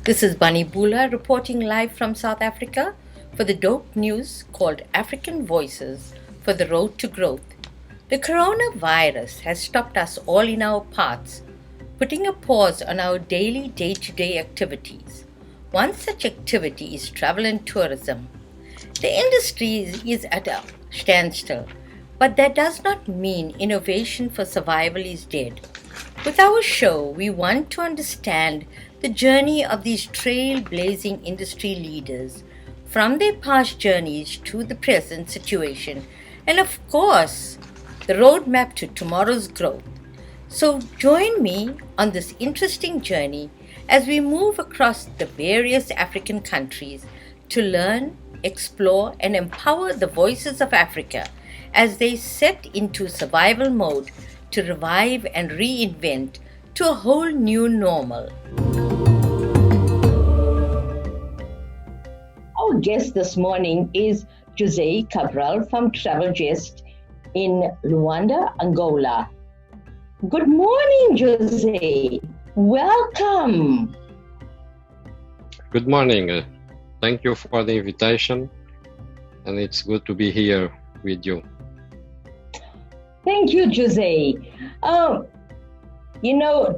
This is Bunny Bhoola reporting live from South Africa for the dope news called African Voices for the Road to Growth. The coronavirus has stopped us all in our paths, putting a pause on our daily day-to-day activities. One such activity is travel and tourism. The industry is at a standstill, but that does not mean innovation for survival is dead. With our show, we want to understand the journey of these trailblazing industry leaders, from their past journeys to the present situation, and of course, the roadmap to tomorrow's growth. So join me on this interesting journey as we move across the various African countries to learn, explore, and empower the voices of Africa as they set into survival mode to revive and reinvent to a whole new normal. Our guest this morning is Jose Cabral from Travel Gest in Luanda, Angola. Good morning, Jose. Welcome. Good morning. Thank you for the invitation, and it's good to be here with you. Thank you, Jose.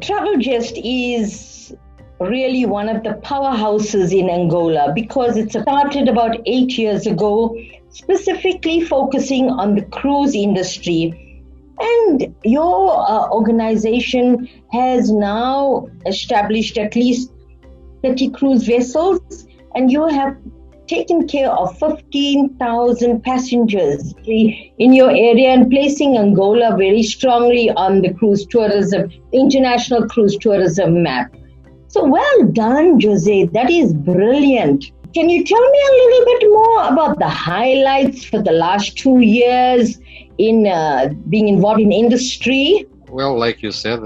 Travel Gest is really one of the powerhouses in Angola because it started about 8 years ago, specifically focusing on the cruise industry. And your organization has now established at least 30 cruise vessels, and you have taken care of 15,000 passengers in your area and placing Angola very strongly on the cruise tourism, international cruise tourism map. So well done, Jose. That is brilliant. Can you tell me a little bit more about the highlights for the last 2 years in being involved in industry? Well, like you said,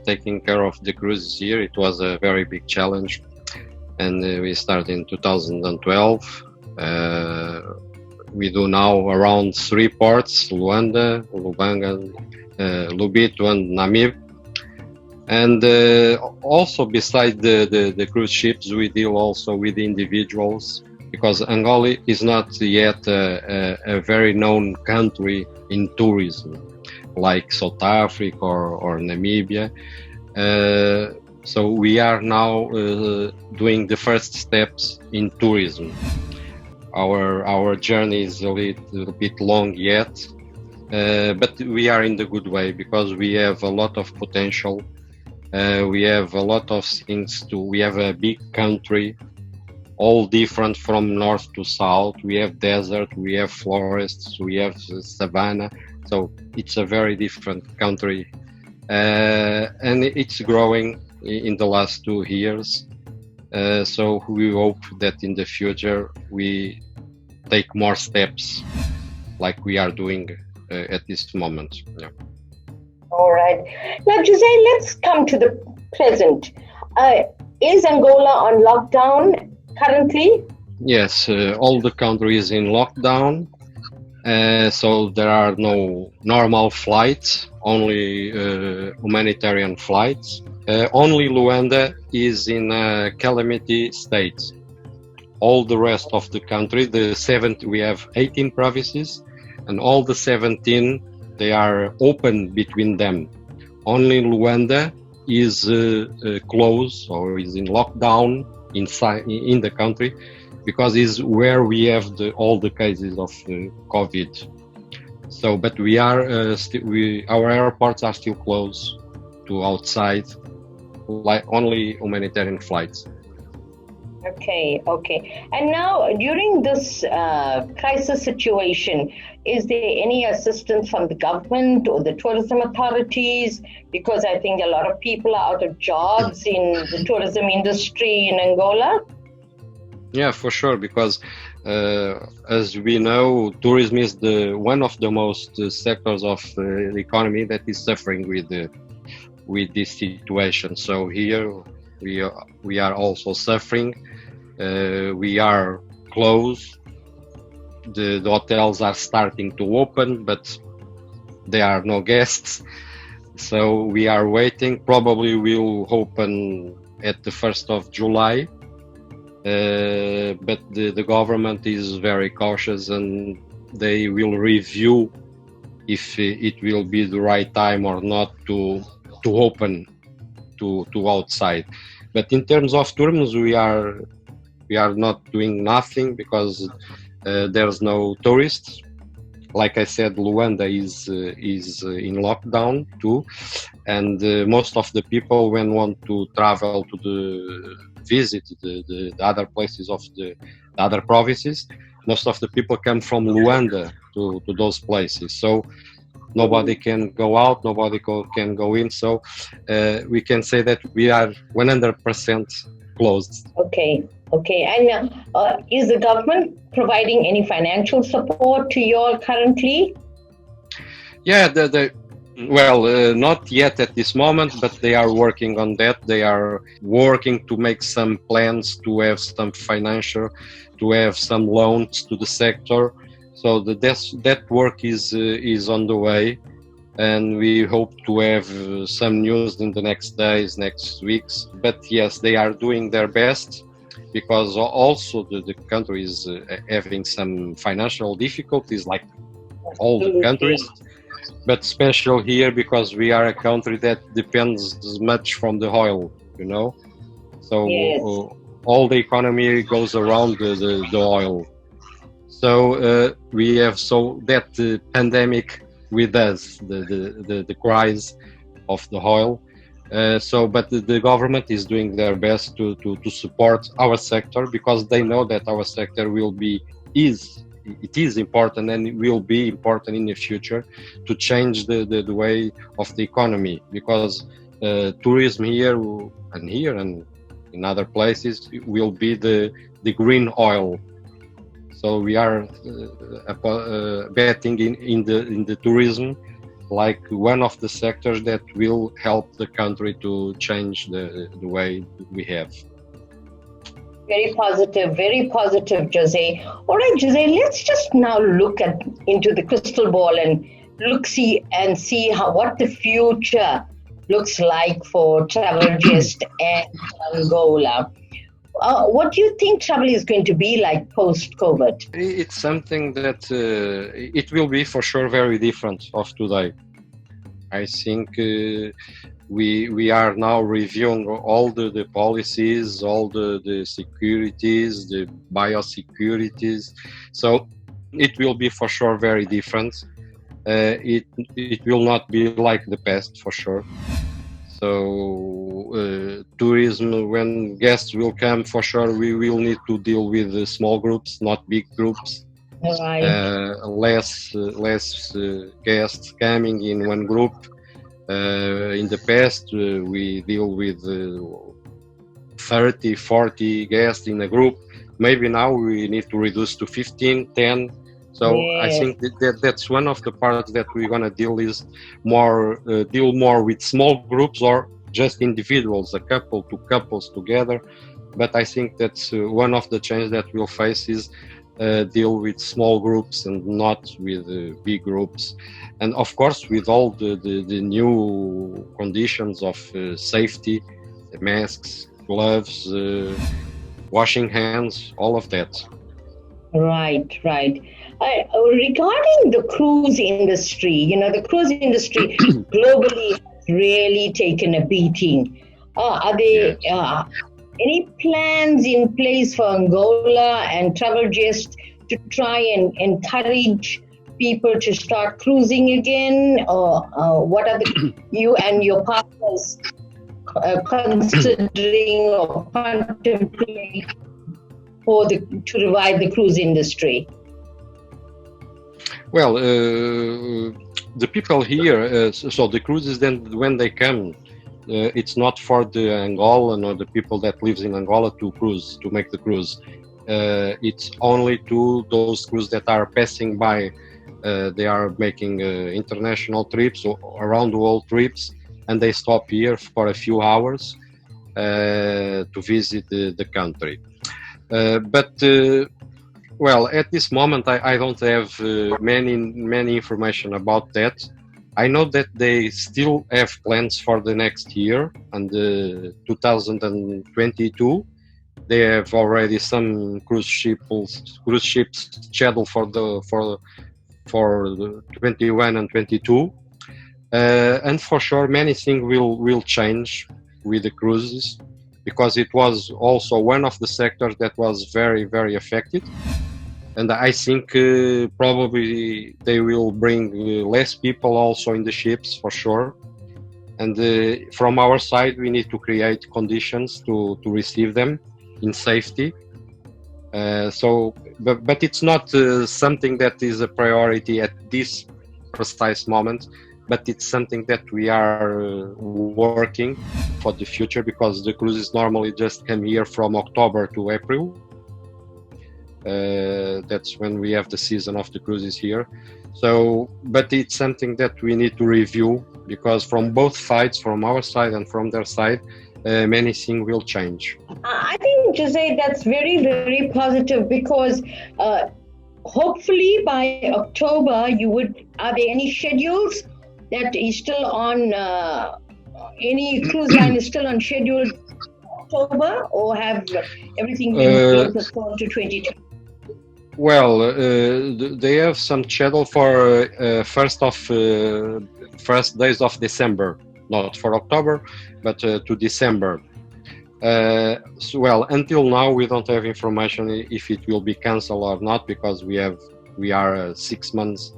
taking care of the cruises here, it was a very big challenge. And we started in 2012. We do now around 3 ports: Luanda, Lubanga, Lubito, and Namib. And also beside the cruise ships, we deal also with individuals, because Angola is not yet a very known country in tourism, like South Africa or Namibia. So we are now doing the first steps in tourism. Our journey is a little bit long yet, but we are in the good way because we have a lot of potential. We have a lot of things to. We have a big country, all different from north to south. We have desert, we have forests, we have savanna. So it's a very different country, and it's growing in the last 2 years. So we hope that in the future we take more steps like we are doing at this moment. Yeah. All right. Now, Jose, let's come to the present. Is Angola on lockdown currently? Yes, all the country is in lockdown. So there are no normal flights, only humanitarian flights. Only Luanda is in a calamity state. All the rest of the country, we have 18 provinces, and all the 17, they are open between them. Only Luanda is closed or is in lockdown in the country, because it's where we have all the cases of COVID. So, but we are our airports are still closed to outside, like only humanitarian flights. Okay. And now, during this crisis situation, is there any assistance from the government or the tourism authorities? Because I think a lot of people are out of jobs in the tourism industry in Angola. Yeah, for sure, because as we know, tourism is one of the most sectors of the economy that is suffering with this situation. So here we are also suffering. We are closed. The hotels are starting to open, but there are no guests. So we are waiting. Probably we'll open at the 1st of July. but the government is very cautious, and they will review if it will be the right time or not to open to outside. But in terms of tourism, we are not doing nothing because there's no tourists. Like I said, Luanda is in lockdown too, and most of the people, when want to travel to visit the other places of the other provinces, most of the people come from Luanda to those places. So nobody can go out, nobody can go in. So we can say that we are 100% closed. Okay, okay. And is the government providing any financial support to you all currently? Yeah, well, not yet at this moment, but they are working on that. They are working to make some plans to have some financial, to have some loans to the sector. So that work is on the way, and we hope to have some news in the next days, next weeks. But yes, they are doing their best, because also the country is having some financial difficulties, like all the countries, but special here because we are a country that depends much from the oil, you know. So Yes. all the economy goes around the oil. So we have that pandemic with us, the crisis of the oil. But the government is doing their best to support our sector, because they know that our sector is important, and it will be important in the future to change the way of the economy, because tourism here and in other places will be the green oil. So we are betting in the tourism like one of the sectors that will help the country to change the way we have. Very positive, Jose. All right, Jose, let's just now look into the crystal ball and see what the future looks like for Travel Gest and Angola. What do you think travel is going to be like post-COVID? It's something that it will be for sure very different of today. I think we are now reviewing all the policies, all the securities, the biosecurities. So it will be for sure very different. It will not be like the past, for sure. So tourism, when guests will come, for sure we will need to deal with small groups, not big groups. Right. Less guests coming in one group. In the past, we deal with 30, 40 guests in a group. Maybe now we need to reduce to 15, 10. So yes. I think that's one of the parts that we're going to deal more with small groups or just individuals, a couple, two couples together. But I think that's one of the changes that we'll face is deal with small groups and not with big groups. And of course, with all the new conditions of safety, masks, gloves, washing hands, all of that. Right. Regarding the cruise industry, the cruise industry globally has really taken a beating. Are there any plans in place for Angola and Travel Gest to try and encourage people to start cruising again? Or what are you and your partners considering or contemplating to revive the cruise industry? Well, the people here, so the cruises, then when they come, it's not for the Angolan or the people that lives in Angola to make the cruise. It's only to those cruises that are passing by. They are making international trips or around the world trips, and they stop here for a few hours to visit the country. Well, at this moment, I don't have many information about that. I know that they still have plans for the next year and 2022, They have already some cruise ships scheduled for the 21 and 22. And for sure, many things will change with the cruises, because it was also one of the sectors that was very, very affected. And I think probably they will bring less people also in the ships for sure. And from our side, we need to create conditions to receive them in safety. But it's not something that is a priority at this precise moment, but it's something that we are working for the future, because the cruises normally just come here from October to April. That's when we have the season of the cruises here. So, but it's something that we need to review, because from both sides, from our side and from their side, many things will change. I think, Jose, that's very, very positive, because hopefully by October are there any schedules that is still on, any cruise line is still on schedule October, or have everything been postponed to 2020? Well, they have some schedule for first days of December, not for October, but to December. Well, until now we don't have information if it will be cancelled or not, because we are 6 months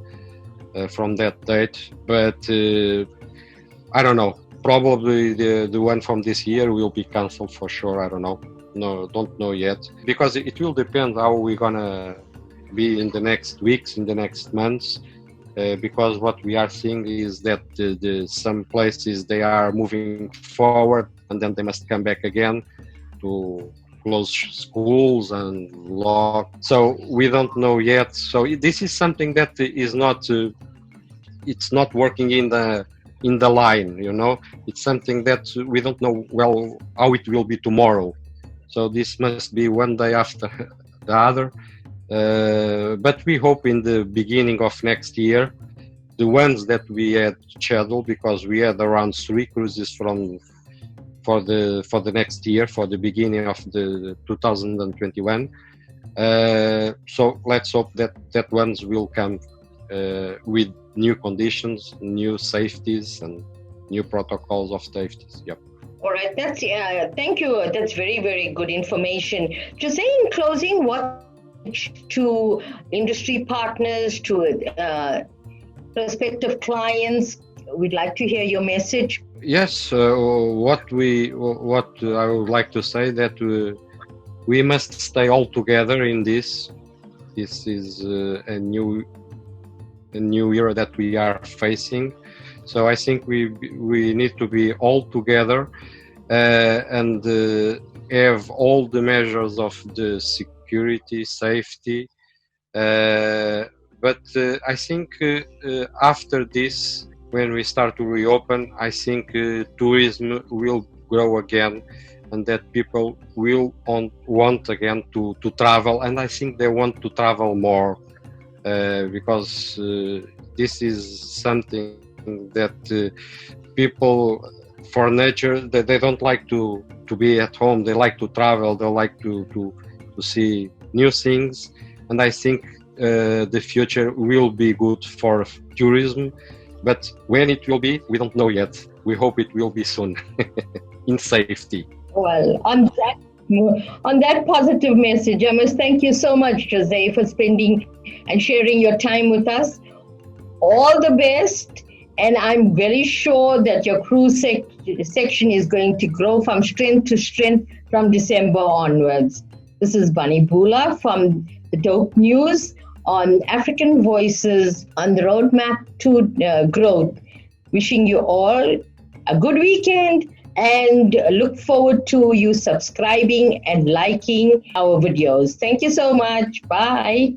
from that date. But I don't know. Probably the one from this year will be cancelled for sure. I don't know. No, don't know yet, because it will depend how we're gonna be in the next weeks, in the next months. Because what we are seeing is that some places they are moving forward, and then they must come back again to close schools and lock. So we don't know yet. So this is something that is not it's not working in the line. It's something that we don't know well how it will be tomorrow. So this must be one day after the other. But we hope in the beginning of next year, the ones that we had scheduled, because we had around 3 cruises for the next year, for the beginning of the 2021. So let's hope that ones will come with new conditions, new safeties, and new protocols of safeties. Yep. All right, that's thank you. That's very, very good information. Jose, in closing, what to industry partners, to prospective clients, we'd like to hear your message. Yes, what I would like to say, that we must stay all together in this. This is a new era that we are facing. So I think we need to be all together and have all the measures of the security, safety. But I think after this, when we start to reopen, I think tourism will grow again, and that people will want again to travel. And I think they want to travel more because this is something that people, for nature, that they don't like to be at home. They like to travel. They like to see new things. And I think the future will be good for tourism. But when it will be, we don't know yet. We hope it will be soon, in safety. Well, on that positive message, I must thank you so much, Jose, for spending and sharing your time with us. All the best, and I'm very sure that your cruise section is going to grow from strength to strength from December onwards. This is Bunny Bhoola from the Dope News on African Voices on the Roadmap to Growth. Wishing you all a good weekend, and look forward to you subscribing and liking our videos. Thank you so much. Bye.